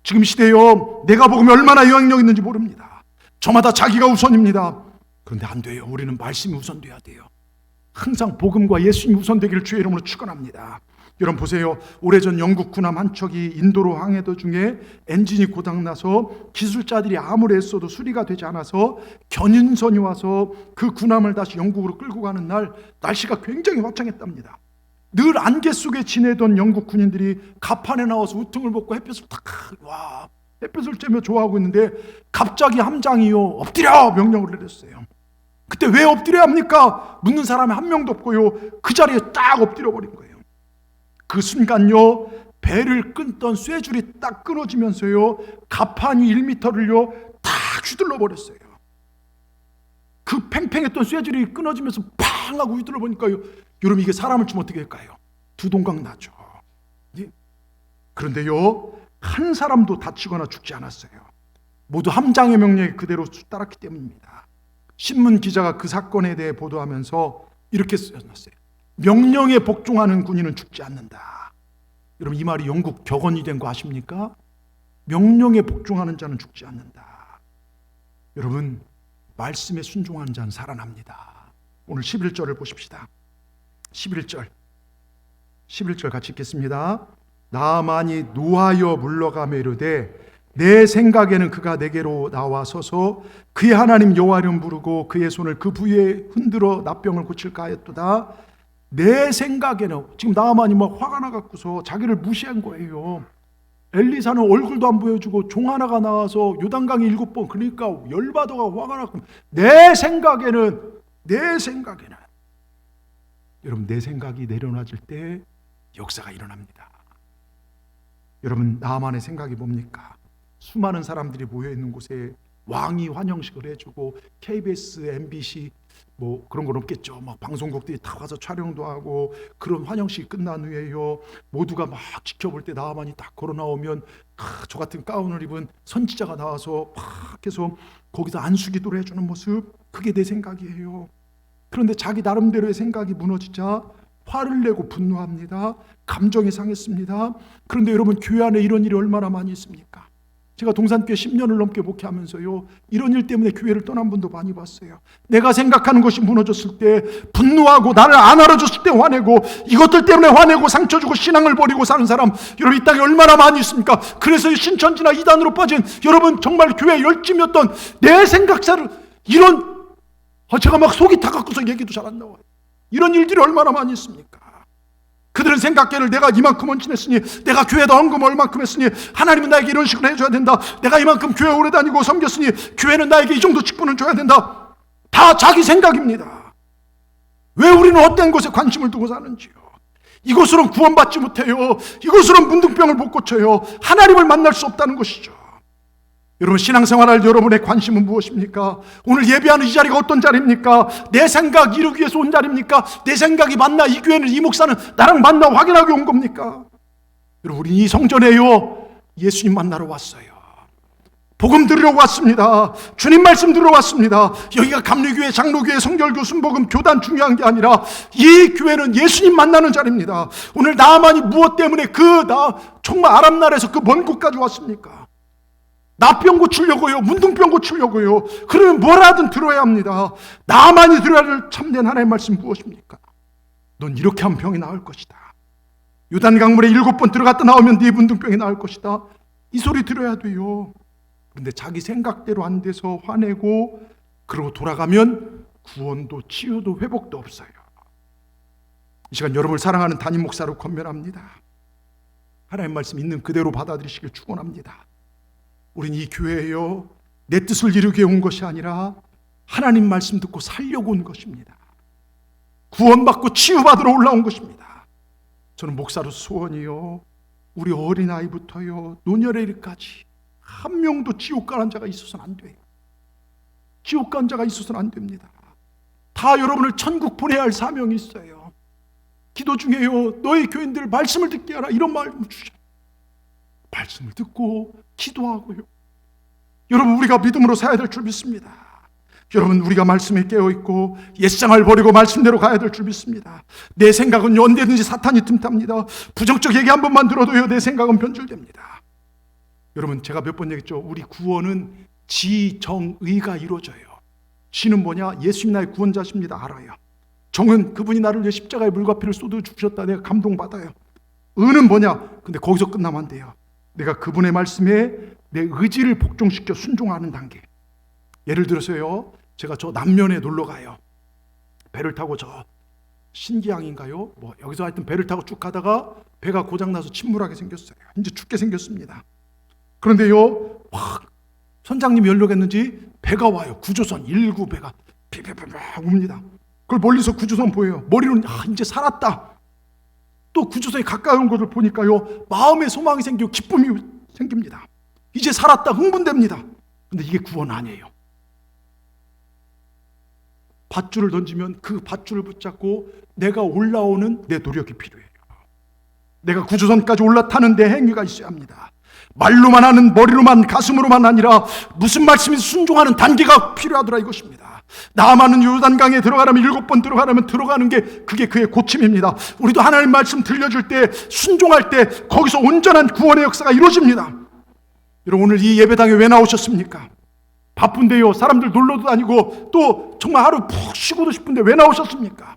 지금 시대에요, 내가 복음이 얼마나 영향력 있는지 모릅니다. 저마다 자기가 우선입니다. 그런데 안 돼요. 우리는 말씀이 우선돼야 돼요. 항상 복음과 예수님이 우선되기를 주의 이름으로 축원합니다. 여러분 보세요. 오래전 영국 군함 한 척이 인도로 항해도 중에 엔진이 고장나서 기술자들이 아무리 애써도 수리가 되지 않아서 견인선이 와서 그 군함을 다시 영국으로 끌고 가는 날, 날씨가 굉장히 화창했답니다. 늘 안개 속에 지내던 영국 군인들이 갑판에 나와서 우퉁을 벗고 햇볕을 햇볕을 쬐며 좋아하고 있는데 갑자기 함장이요, 엎드려 명령을 내렸어요. 그때 왜 엎드려야 합니까? 묻는 사람이 한 명도 없고요, 그 자리에 딱 엎드려 버린 거예요. 그 순간요, 배를 끊던 쇠줄이 딱 끊어지면서요, 갑판이 1m를요 딱 휘둘러 버렸어요. 그 팽팽했던 쇠줄이 끊어지면서 팡 하고 휘둘러 보니까요, 여러분 이게 사람을 치면 어떻게 할까요? 두 동강 나죠. 예? 그런데요, 한 사람도 다치거나 죽지 않았어요. 모두 함장의 명령에 그대로 따랐기 때문입니다. 신문 기자가 그 사건에 대해 보도하면서 이렇게 써놨어요. 명령에 복종하는 군인은 죽지 않는다. 여러분 이 말이 영국 격언이 된 거 아십니까? 명령에 복종하는 자는 죽지 않는다. 여러분 말씀에 순종하는 자는 살아납니다. 오늘 11절을 보십시다. 11절 같이 읽겠습니다. 나아만이 노하여 물러가며 이르되 내 생각에는 그가 내게로 나와서서 그의 하나님 여호와 이름 부르고 그의 손을 그 부위에 흔들어 나병을 고칠까 하였도다. 내 생각에는, 지금 나아만이 막 화가 나갖고서 자기를 무시한 거예요. 엘리사는 얼굴도 안 보여주고 종 하나가 나와서 요단강에 7번, 그러니까 열받아가 화가 났고, 내 생각에는 여러분 내 생각이 내려놔질 때 역사가 일어납니다. 여러분 나만의 생각이 뭡니까? 수많은 사람들이 모여있는 곳에 왕이 환영식을 해주고 KBS, MBC 뭐 그런 건 없겠죠. 막 방송국들이 다 와서 촬영도 하고, 그런 환영식이 끝난 후에요, 모두가 막 지켜볼 때 나만이 딱 걸어 나오면 저 같은 가운을 입은 선지자가 나와서 막 해서 거기서 안수기도를 해주는 모습, 그게 내 생각이에요. 그런데 자기 나름대로의 생각이 무너지자 화를 내고 분노합니다. 감정이 상했습니다. 그런데 여러분 교회 안에 이런 일이 얼마나 많이 있습니까? 제가 동산교회 10년을 넘게 목회하면서요, 이런 일 때문에 교회를 떠난 분도 많이 봤어요. 내가 생각하는 것이 무너졌을 때 분노하고, 나를 안 알아줬을 때 화내고, 이것들 때문에 화내고 상처 주고 신앙을 버리고 사는 사람, 여러분 이 땅에 얼마나 많이 있습니까? 그래서 신천지나 이단으로 빠진 여러분, 정말 교회 열심이었던 내 생각사를, 이런 제가 막 속이 타갖고서 얘기도 잘 안 나와요. 이런 일들이 얼마나 많이 있습니까? 그들은 생각계를 내가 이만큼은 지냈으니, 내가 교회에다 헌금을 얼만큼 했으니 하나님은 나에게 이런 식으로 해줘야 된다, 내가 이만큼 교회 오래 다니고 섬겼으니 교회는 나에게 이 정도 직분을 줘야 된다. 다 자기 생각입니다. 왜 우리는 헛된 것에 관심을 두고 사는지요? 이것으로는 구원받지 못해요. 이것으로는 문둥병을 못 고쳐요. 하나님을 만날 수 없다는 것이죠. 여러분 신앙생활할 여러분의 관심은 무엇입니까? 오늘 예배하는 이 자리가 어떤 자리입니까? 내 생각 이루기 위해서 온 자리입니까? 내 생각이 맞나? 이 교회는, 이 목사는 나랑 맞나 확인하기 온 겁니까? 여러분 우리 이 성전에요, 예수님 만나러 왔어요. 복음 들으러 왔습니다. 주님 말씀 들으러 왔습니다. 여기가 감리교회, 장로교회, 성결교, 순복음, 교단 중요한 게 아니라 이 교회는 예수님 만나는 자리입니다. 오늘 나만이 무엇 때문에 정말 아랍 나라에서 그 먼 곳까지 왔습니까? 나병 고치려고요, 문둥병 고치려고요. 그러면 뭐라든 들어야 합니다. 나만이 들어야 할 참된 하나님의 말씀 무엇입니까? 넌 이렇게 하면 병이 나을 것이다. 요단강물에 7번 들어갔다 나오면 네 문둥병이 나을 것이다. 이 소리 들어야 돼요. 그런데 자기 생각대로 안 돼서 화내고 그러고 돌아가면 구원도 치유도 회복도 없어요. 이 시간 여러분을 사랑하는 담임 목사로 권면합니다. 하나님의 말씀 있는 그대로 받아들이시길 축원합니다. 우린 이 교회에요, 내 뜻을 이루기 위해 온 것이 아니라 하나님 말씀 듣고 살려고 온 것입니다. 구원받고 치유받으러 올라온 것입니다. 저는 목사로서 소원이요, 우리 어린아이부터요 노년의 일까지 한 명도 지옥 가는 자가 있어서는 안 돼요. 지옥 가는 자가 있어서는 안 됩니다. 다 여러분을 천국 보내야 할 사명이 있어요. 기도 중에요, 너희 교인들 말씀을 듣게 하라, 이런 말씀 주셔. 말씀을 듣고 기도하고요. 여러분 우리가 믿음으로 살아야 될 줄 믿습니다. 여러분 우리가 말씀에 깨어있고 옛생활 버리고 말씀대로 가야 될 줄 믿습니다. 내 생각은 언제든지 사탄이 틈탑니다. 부정적 얘기 한 번만 들어도요, 내 생각은 변질됩니다. 여러분, 제가 몇 번 얘기했죠. 우리 구원은 지정의가 이루어져요. 지는 뭐냐? 예수님 나의 구원자십니다. 알아요. 정은 그분이 나를 위해 십자가에 물과 피를 쏟아 주셨다. 내가 감동받아요. 의는 뭐냐? 근데 거기서 끝나면 안 돼요. 내가 그분의 말씀에 내 의지를 복종시켜 순종하는 단계. 예를 들어서요, 제가 저 남면에 놀러 가요. 배를 타고 저 신기항인가요? 여기서 하여튼 배를 타고 쭉 가다가 배가 고장나서 침몰하게 생겼어요. 이제 죽게 생겼습니다. 그런데요, 확 선장님이 연락했는지 배가 와요. 구조선 19 배가 피피피피 옵니다. 그걸 멀리서 구조선 보여요. 머리로는 이제 살았다. 또 구조선이 가까이 온 것을 보니까요, 마음에 소망이 생기고 기쁨이 생깁니다. 이제 살았다, 흥분됩니다. 근데 이게 구원 아니에요. 밧줄을 던지면 그 밧줄을 붙잡고 내가 올라오는 내 노력이 필요해요. 내가 구조선까지 올라타는 내 행위가 있어야 합니다. 말로만 하는, 머리로만, 가슴으로만 아니라 무슨 말씀이 순종하는 단계가 필요하더라 이것입니다. 나아만은 요단강에 들어가려면 7번 들어가려면 들어가는 게 그게 그의 고침입니다. 우리도 하나님 말씀 들려줄 때, 순종할 때 거기서 온전한 구원의 역사가 이루어집니다. 여러분, 오늘 이 예배당에 왜 나오셨습니까? 바쁜데요, 사람들 놀러도 다니고 또 정말 하루 푹 쉬고도 싶은데 왜 나오셨습니까?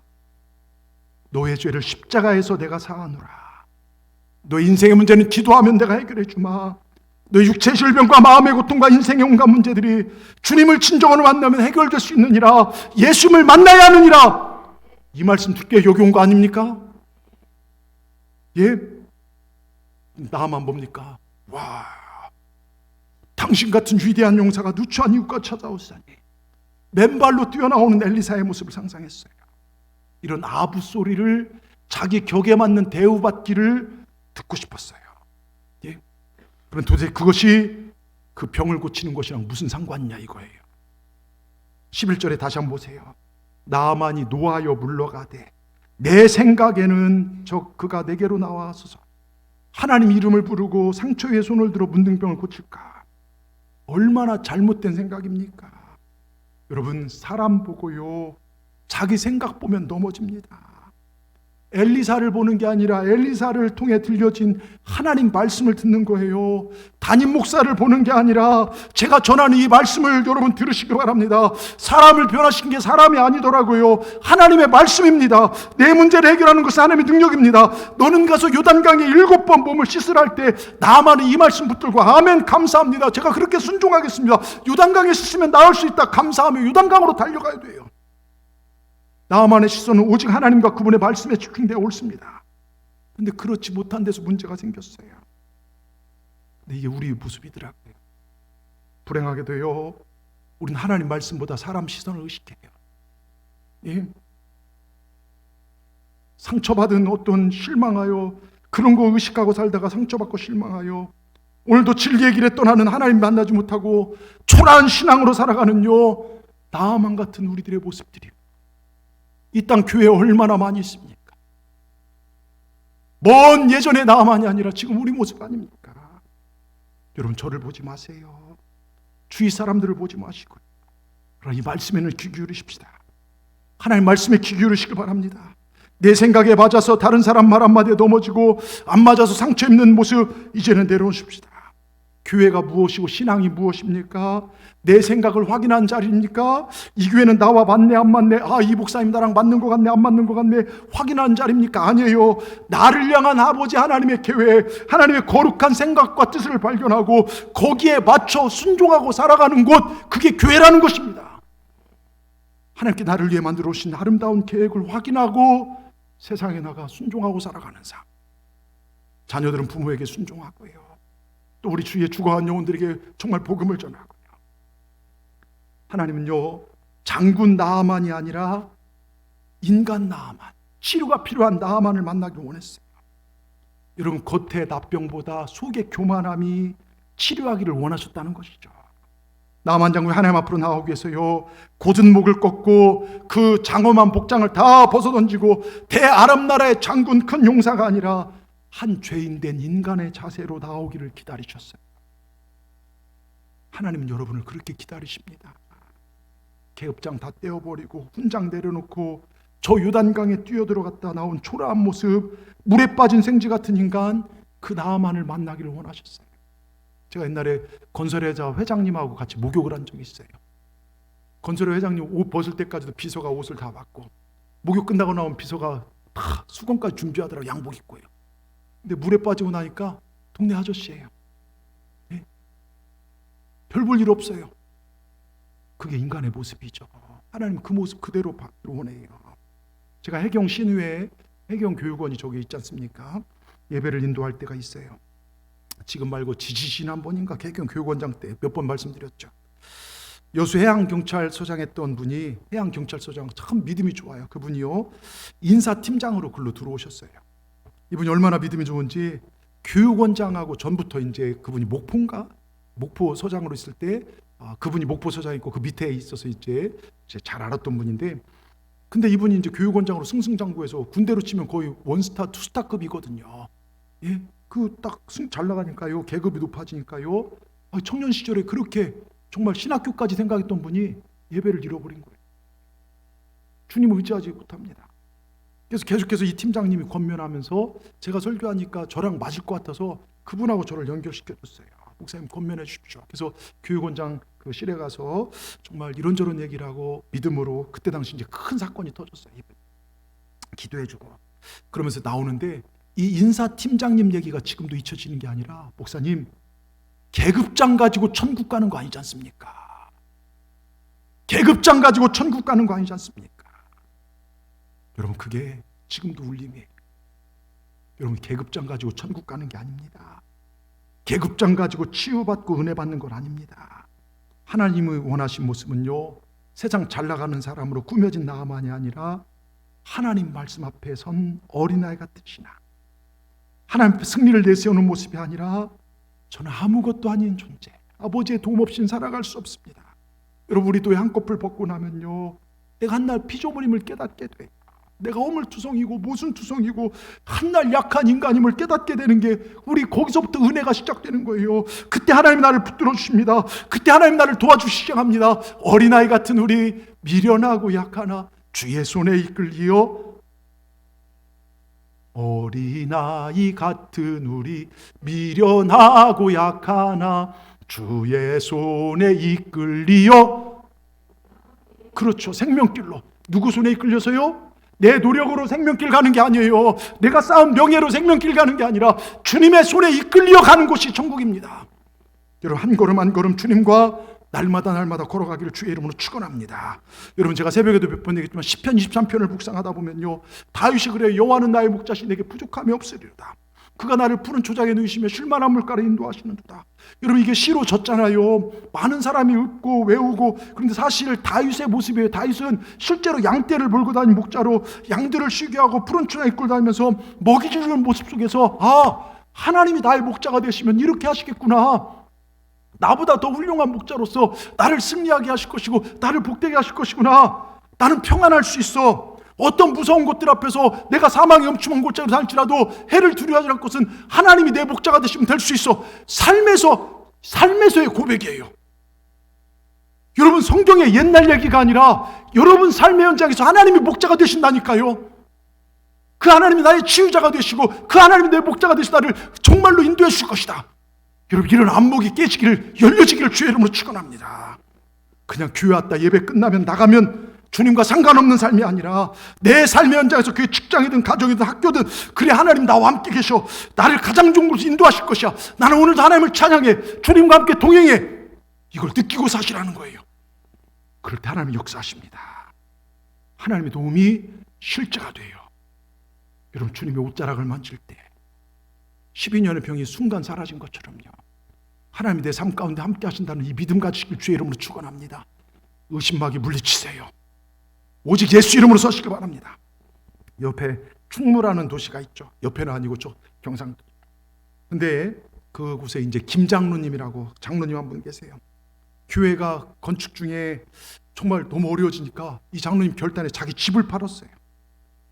너의 죄를 십자가에서 내가 사하노라. 너 인생의 문제는 기도하면 내가 해결해 주마. 너 육체의 질병과 마음의 고통과 인생의 온갖 문제들이 주님을 진정으로 만나면 해결될 수 있느니라. 예수님을 만나야 하느니라. 이 말씀 듣기에 여기 온 거 아닙니까? 예? 나만 뭡니까? 와, 당신 같은 위대한 용사가 누추한 이웃과 찾아오사니. 맨발로 뛰어나오는 엘리사의 모습을 상상했어요. 이런 아부 소리를 자기 격에 맞는 대우받기를 듣고 싶었어요. 예? 그럼 도대체 그것이 그 병을 고치는 것이랑 무슨 상관이냐 이거예요. 11절에 다시 한번 보세요. 나아만이 노하여 물러가되 내 생각에는 그가 내게로 나와서서 하나님 이름을 부르고 상처 위에 손을 들어 문둥병을 고칠까. 얼마나 잘못된 생각입니까? 여러분, 사람 보고요, 자기 생각 보면 넘어집니다. 엘리사를 보는 게 아니라 엘리사를 통해 들려진 하나님 말씀을 듣는 거예요. 담임 목사를 보는 게 아니라 제가 전하는 이 말씀을 여러분 들으시기 바랍니다. 사람을 변화시킨 게 사람이 아니더라고요. 하나님의 말씀입니다. 내 문제를 해결하는 것은 하나님의 능력입니다. 너는 가서 요단강에 7번 몸을 씻으라 할 때 나만은 이 말씀 붙들고 아멘 감사합니다. 제가 그렇게 순종하겠습니다. 요단강에 씻으면 나을 수 있다 감사하며 요단강으로 달려가야 돼요. 나만의 시선은 오직 하나님과 그분의 말씀에 집중되어 옳습니다. 그런데 그렇지 못한 데서 문제가 생겼어요. 근데 이게 우리의 모습이더라고요. 불행하게도요, 우리는 하나님 말씀보다 사람 시선을 의식해요. 예? 상처받은 어떤 실망하여 그런 거 의식하고 살다가 상처받고 실망하여 오늘도 진리의 길에 떠나는 하나님 만나지 못하고 초라한 신앙으로 살아가는요, 나아만 같은 우리들의 모습들이요. 이 땅 교회에 얼마나 많이 있습니까? 먼 예전의 나만이 아니라 지금 우리 모습 아닙니까? 여러분, 저를 보지 마세요. 주위 사람들을 보지 마시고 이 말씀에는 귀 기울이십시다. 하나님 말씀에 귀 기울이시길 바랍니다. 내 생각에 맞아서 다른 사람 말 한마디에 넘어지고 안 맞아서 상처 입는 모습 이제는 내려놓으십시다. 교회가 무엇이고 신앙이 무엇입니까? 내 생각을 확인한 자리입니까? 이 교회는 나와 맞네 안 맞네, 이 목사님 나랑 맞는 것 같네 안 맞는 것 같네 확인한 자리입니까? 아니에요. 나를 향한 아버지 하나님의 계획, 하나님의 거룩한 생각과 뜻을 발견하고 거기에 맞춰 순종하고 살아가는 곳, 그게 교회라는 것입니다. 하나님께 나를 위해 만들어 오신 아름다운 계획을 확인하고 세상에 나가 순종하고 살아가는 삶. 자녀들은 부모에게 순종하고요, 또 우리 주위에 죽어간 영혼들에게 정말 복음을 전하고요. 하나님은요, 장군 나아만이 아니라 인간 나아만, 치료가 필요한 나아만을 만나길 원했어요. 여러분, 겉의 납병보다 속의 교만함이 치료하기를 원하셨다는 것이죠. 나아만 장군이 하나님 앞으로 나오기 위해서요, 곧은 목을 꺾고 그 장엄한 복장을 다 벗어던지고 대아람 나라의 장군 큰 용사가 아니라 한 죄인된 인간의 자세로 나오기를 기다리셨어요. 하나님은 여러분을 그렇게 기다리십니다. 개업장 다 떼어버리고 훈장 내려놓고 저 요단강에 뛰어들어갔다 나온 초라한 모습, 물에 빠진 생쥐 같은 인간, 그 나아만을 만나기를 원하셨어요. 제가 옛날에 건설회사 회장님하고 같이 목욕을 한 적이 있어요. 건설회 회장님 옷 벗을 때까지도 비서가 옷을 다 받고, 목욕 끝나고 나온 비서가 다 수건까지 준비하더라고, 양복 입고요. 근데 물에 빠지고 나니까 동네 아저씨예요. 네? 별 볼 일 없어요. 그게 인간의 모습이죠. 하나님은 그 모습 그대로 받기로 원해요. 제가 해경 신의회 해경 교육원이 저기 있지 않습니까? 예배를 인도할 때가 있어요. 지금 말고 지난번인가 해경 교육원장 때 몇 번 말씀드렸죠. 여수 해양경찰서장 했던 분이, 해양경찰서장 참 믿음이 좋아요. 그분이요, 인사팀장으로 글로 들어오셨어요. 이분이 얼마나 믿음이 좋은지, 교육원장하고 전부터 이제 그분이 목포 서장으로 있을 때, 그분이 목포 서장 있고 그 밑에 있어서 이제 잘 알았던 분인데, 근데 이분이 이제 교육원장으로 승승장구해서 군대로 치면 거의 원스타 투스타급이거든요. 예, 그 딱 잘 나가니까요, 계급이 높아지니까요. 청년 시절에 그렇게 정말 신학교까지 생각했던 분이 예배를 잃어버린 거예요. 주님을 의지하지 못합니다. 그래서 계속해서 이 팀장님이 권면하면서 제가 설교하니까 저랑 맞을 것 같아서 그분하고 저를 연결시켜줬어요. 목사님 권면해 주십시오. 그래서 교육원장 그 실에 가서 정말 이런저런 얘기를 하고 믿음으로, 그때 당시 이제 큰 사건이 터졌어요. 기도해주고 그러면서 나오는데, 이 인사팀장님 얘기가 지금도 잊혀지는 게 아니라, 목사님 계급장 가지고 천국 가는 거 아니지 않습니까? 계급장 가지고 천국 가는 거 아니지 않습니까? 여러분, 그게 지금도 울림이에요. 여러분, 계급장 가지고 천국 가는 게 아닙니다. 계급장 가지고 치유받고 은혜 받는 건 아닙니다. 하나님의 원하신 모습은요, 세상 잘 나가는 사람으로 꾸며진 나만이 아니라 하나님 말씀 앞에 선 어린아이 같으시나, 하나님 앞에 승리를 내세우는 모습이 아니라 저는 아무것도 아닌 존재, 아버지의 도움 없이는 살아갈 수 없습니다. 여러분, 우리도 한꺼풀 벗고 나면요, 내가 한날 피조물임을 깨닫게 돼요. 내가 어물투성이고 모순투성이고 한날 약한 인간임을 깨닫게 되는 게, 우리 거기서부터 은혜가 시작되는 거예요. 그때 하나님 나를 붙들어 주십니다. 그때 하나님 나를 도와주시기 시작합니다. 어린아이 같은 우리, 미련하고 약하나 주의 손에 이끌리어, 어린아이 같은 우리, 미련하고 약하나 주의 손에 이끌리어. 그렇죠, 생명길로. 누구 손에 이끌려서요? 내 노력으로 생명길 가는 게 아니에요. 내가 쌓은 명예로 생명길 가는 게 아니라 주님의 손에 이끌려 가는 곳이 천국입니다. 여러분, 한 걸음 한 걸음 주님과 날마다 걸어가기를 주의 이름으로 축원합니다. 여러분, 제가 새벽에도 몇 번 얘기했지만 시편 23편을 묵상하다 보면요, 다윗이 그래요. 여호와는 나의 목자시, 내게 부족함이 없으리로다. 그가 나를 푸른 초장에 누이시며 쉴만한 물가로 인도하시는도다. 여러분, 이게 시로 졌잖아요. 많은 사람이 읽고 외우고. 그런데 사실 다윗의 모습이에요. 다윗은 실제로 양떼를 몰고 다니는 목자로 양들을 쉬게 하고 푸른 초장에 이끌고 다니면서 먹이 주는 모습 속에서, 하나님이 나의 목자가 되시면 이렇게 하시겠구나, 나보다 더 훌륭한 목자로서 나를 승리하게 하실 것이고 나를 복되게 하실 것이구나, 나는 평안할 수 있어. 어떤 무서운 것들 앞에서 내가 사망의 엄침한 곳자로 살지라도 해를 두려워하지 않을 것은 하나님이 내 목자가 되시면 될 수 있어. 삶에서의 고백이에요. 여러분, 성경의 옛날 얘기가 아니라 여러분 삶의 현장에서 하나님이 목자가 되신다니까요. 그 하나님이 나의 치유자가 되시고 그 하나님이 내 목자가 되시 나를 정말로 인도해 주실 것이다. 여러분, 이런 안목이 깨지기를, 열려지기를 주의 이름으로 축원합니다. 그냥 교회 왔다 예배 끝나면 나가면 주님과 상관없는 삶이 아니라 내 삶의 현장에서, 그게 직장이든 가정이든 학교든, 그래 하나님 나와 함께 계셔, 나를 가장 좋은 곳으로 인도하실 것이야, 나는 오늘도 하나님을 찬양해, 주님과 함께 동행해, 이걸 느끼고 사시라는 거예요. 그럴 때 하나님이 역사하십니다. 하나님의 도움이 실제가 돼요. 여러분, 주님의 옷자락을 만질 때 12년의 병이 순간 사라진 것처럼요, 하나님이 내 삶 가운데 함께 하신다는 이 믿음 가지시길 주의 이름으로 축원합니다. 의심마귀 물리치세요. 오직 예수 이름으로 서시기 바랍니다. 옆에 충무라는 도시가 있죠. 옆에는 아니고 저 경상도. 근데 그곳에 이제 김장로님이라고 장로님 한 분 계세요. 교회가 건축 중에 정말 너무 어려워지니까 이 장로님 결단에 자기 집을 팔았어요.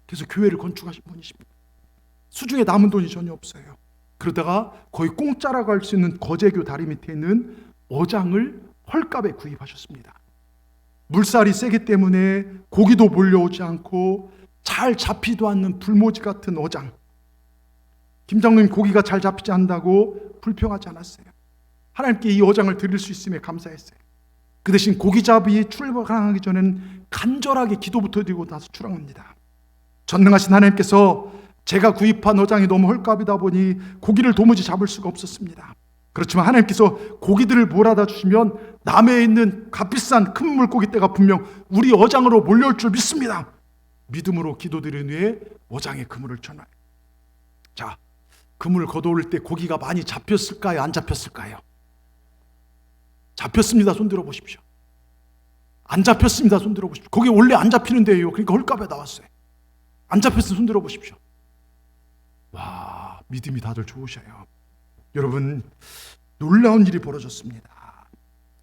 그래서 교회를 건축하신 분이십니다. 수중에 남은 돈이 전혀 없어요. 그러다가 거의 공짜라고 할 수 있는 거제교 다리 밑에 있는 어장을 헐값에 구입하셨습니다. 물살이 세기 때문에 고기도 몰려오지 않고 잘 잡히도 않는 불모지 같은 어장. 김장로님 고기가 잘 잡히지 않는다고 불평하지 않았어요. 하나님께 이 어장을 드릴 수 있음에 감사했어요. 그 대신 고기잡이 출항하기 전에는 간절하게 기도부터 드리고 나서 출항합니다. 전능하신 하나님께서 제가 구입한 어장이 너무 헐값이다 보니 고기를 도무지 잡을 수가 없었습니다. 그렇지만 하나님께서 고기들을 몰아다 주시면 남해에 있는 값비싼 큰 물고기떼가 분명 우리 어장으로 몰려올 줄 믿습니다. 믿음으로 기도드린 후에 어장에 그물을 쳐놔요. 자, 그물을 걷어올 때 고기가 많이 잡혔을까요? 안 잡혔을까요? 잡혔습니다. 손 들어보십시오. 안 잡혔습니다. 손 들어보십시오. 거기 원래 안 잡히는데요. 그러니까 헐값에 나왔어요. 안 잡혔으면 손 들어보십시오. 와, 믿음이 다들 좋으셔요. 여러분, 놀라운 일이 벌어졌습니다.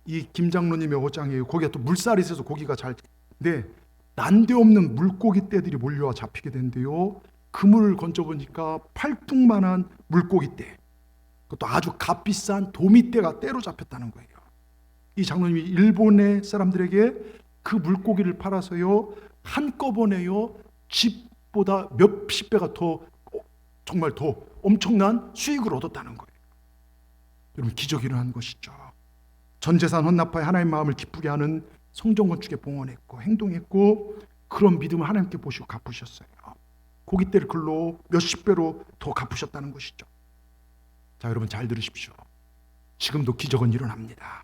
이 김장로님의 어장이에요. 거기가 또 물살이 있어서 고기가 잘, 근데 난데없는 물고기 떼들이 몰려와 잡히게 된대요. 그물을 건져보니까 팔뚝만한 물고기 떼, 그것도 아주 값비싼 도미떼가 떼로 잡혔다는 거예요. 이 장로님이 일본의 사람들에게 그 물고기를 팔아서요, 한꺼번에요 집보다 몇십 배가 더, 정말 더 엄청난 수익을 얻었다는 거예요. 여러분, 기적이 일어난 것이죠. 전재산 헌납하여 하나님 마음을 기쁘게 하는 성전 건축에 봉헌했고 행동했고, 그런 믿음을 하나님께 보시고 갚으셨어요. 고깃대를 글로 몇십 배로 더 갚으셨다는 것이죠. 자, 여러분 잘 들으십시오. 지금도 기적은 일어납니다.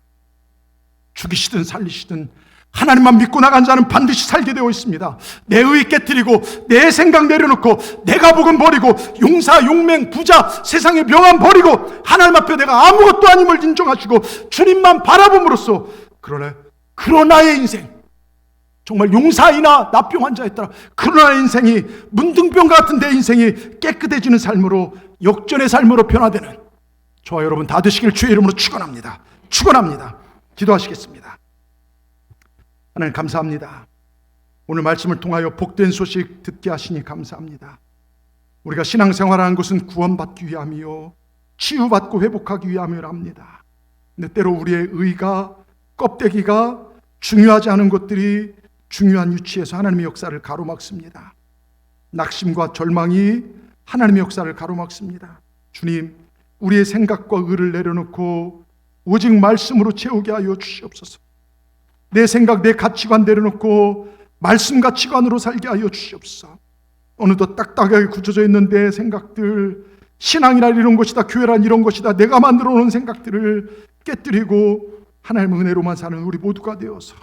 죽이시든 살리시든 하나님만 믿고 나간 자는 반드시 살게 되어 있습니다. 내 의 깨뜨리고 내 생각 내려놓고 내가 복음 버리고 용사, 용맹, 부자, 세상의 명함 버리고 하나님 앞에 내가 아무것도 아님을 인정하시고 주님만 바라봄으로써 그러나의 인생, 정말 용사이나 납병 환자였더라, 그러나의 인생이 문둥병 같은 내 인생이 깨끗해지는 삶으로, 역전의 삶으로 변화되는 저와 여러분 다 되시길 주의 이름으로 축원합니다. 축원합니다. 기도하시겠습니다. 하나님 감사합니다. 오늘 말씀을 통하여 복된 소식 듣게 하시니 감사합니다. 우리가 신앙생활하는 것은 구원받기 위함이요 치유받고 회복하기 위함이랍니다. 근데 때로 우리의 의가, 껍데기가 중요하지 않은 것들이 중요한 위치에서 하나님의 역사를 가로막습니다. 낙심과 절망이 하나님의 역사를 가로막습니다. 주님, 우리의 생각과 의를 내려놓고 오직 말씀으로 채우게 하여 주시옵소서. 내 생각, 내 가치관 내려놓고 말씀 가치관으로 살게 하여 주시옵소서. 어느덧 딱딱하게 굳혀져 있는 내 생각들, 신앙이란 이런 것이다, 교회란 이런 것이다, 내가 만들어 놓은 생각들을 깨뜨리고 하나님의 은혜로만 사는 우리 모두가 되어서,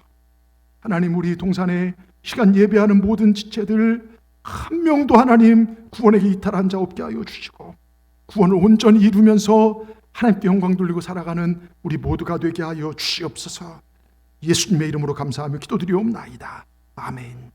하나님, 우리 동산에 시간 예배하는 모든 지체들 한 명도 하나님 구원에게 이탈한 자 없게 하여 주시고, 구원을 온전히 이루면서 하나님께 영광 돌리고 살아가는 우리 모두가 되게 하여 주시옵소서. 예수님의 이름으로 감사하며 기도드리옵나이다. 아멘.